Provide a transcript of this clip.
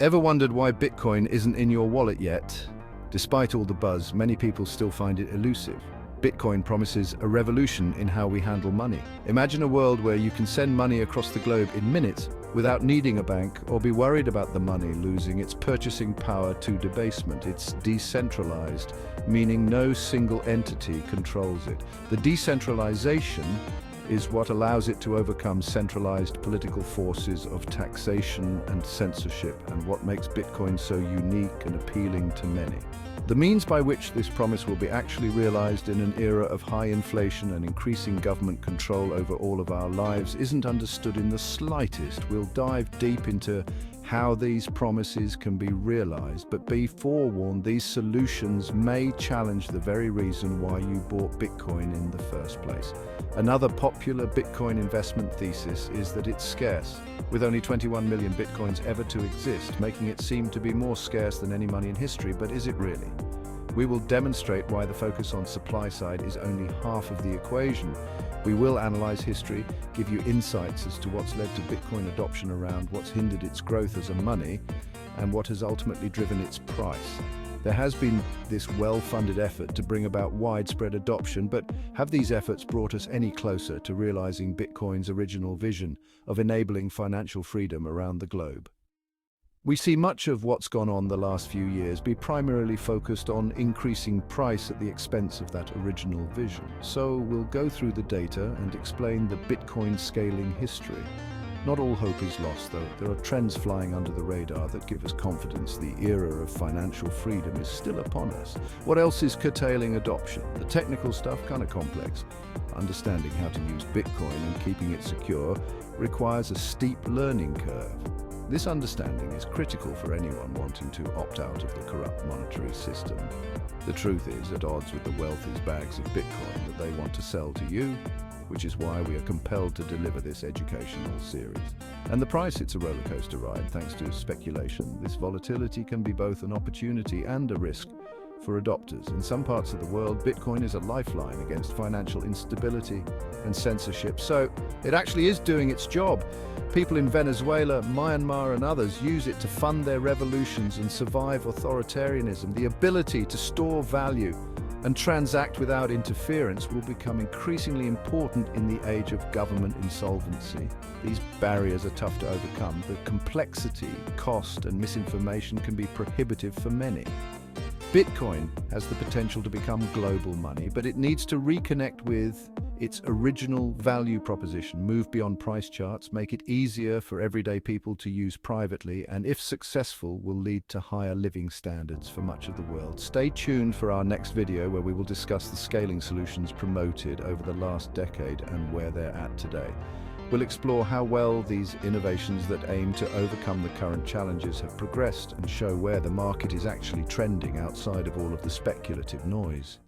Ever wondered why Bitcoin isn't in your wallet yet? Despite all the buzz, many people still find it elusive. Bitcoin promises a revolution in how we handle money. Imagine a world where you can send money across the globe in minutes without needing a bank or be worried about the money losing its purchasing power to debasement. It's decentralized, meaning no single entity controls it. The decentralization is what allows it to overcome centralized political forces of taxation and censorship, and what makes Bitcoin so unique and appealing to many. The means by which this promise will be actually realized in an era of high inflation and increasing government control over all of our lives isn't understood in the slightest. We'll dive deep into how these promises can be realized, but be forewarned, these solutions may challenge the very reason why you bought Bitcoin in the first place. Another popular Bitcoin investment thesis is that it's scarce, with only 21 million Bitcoins ever to exist, making it seem to be more scarce than any money in history. But is it really? We will demonstrate why the focus on supply side is only half of the equation. We will analyze history, give you insights as to what's led to Bitcoin adoption around, what's hindered its growth as a money, and what has ultimately driven its price. There has been this well-funded effort to bring about widespread adoption, but have these efforts brought us any closer to realizing Bitcoin's original vision of enabling financial freedom around the globe? We see much of what's gone on the last few years be primarily focused on increasing price at the expense of that original vision. So we'll go through the data and explain the Bitcoin scaling history. Not all hope is lost, though. There are trends flying under the radar that give us confidence the era of financial freedom is still upon us. What else is curtailing adoption? The technical stuff, kind of complex. Understanding how to use Bitcoin and keeping it secure requires a steep learning curve. This understanding is critical for anyone wanting to opt out of the corrupt monetary system. The truth is at odds with the wealthiest bags of Bitcoin that they want to sell to you, which is why we are compelled to deliver this educational series. And the price, it's a roller coaster ride thanks to speculation. This volatility can be both an opportunity and a risk for adopters. In some parts of the world, Bitcoin is a lifeline against financial instability and censorship. So it actually is doing its job. People in Venezuela, Myanmar, and others use it to fund their revolutions and survive authoritarianism. The ability to store value and transact without interference will become increasingly important in the age of government insolvency. These barriers are tough to overcome. The complexity, cost, and misinformation can be prohibitive for many. Bitcoin has the potential to become global money, but it needs to reconnect with its original value proposition, move beyond price charts, make it easier for everyday people to use privately, and if successful, will lead to higher living standards for much of the world. Stay tuned for our next video where we will discuss the scaling solutions promoted over the last decade and where they're at today. We'll explore how well these innovations that aim to overcome the current challenges have progressed and show where the market is actually trending outside of all of the speculative noise.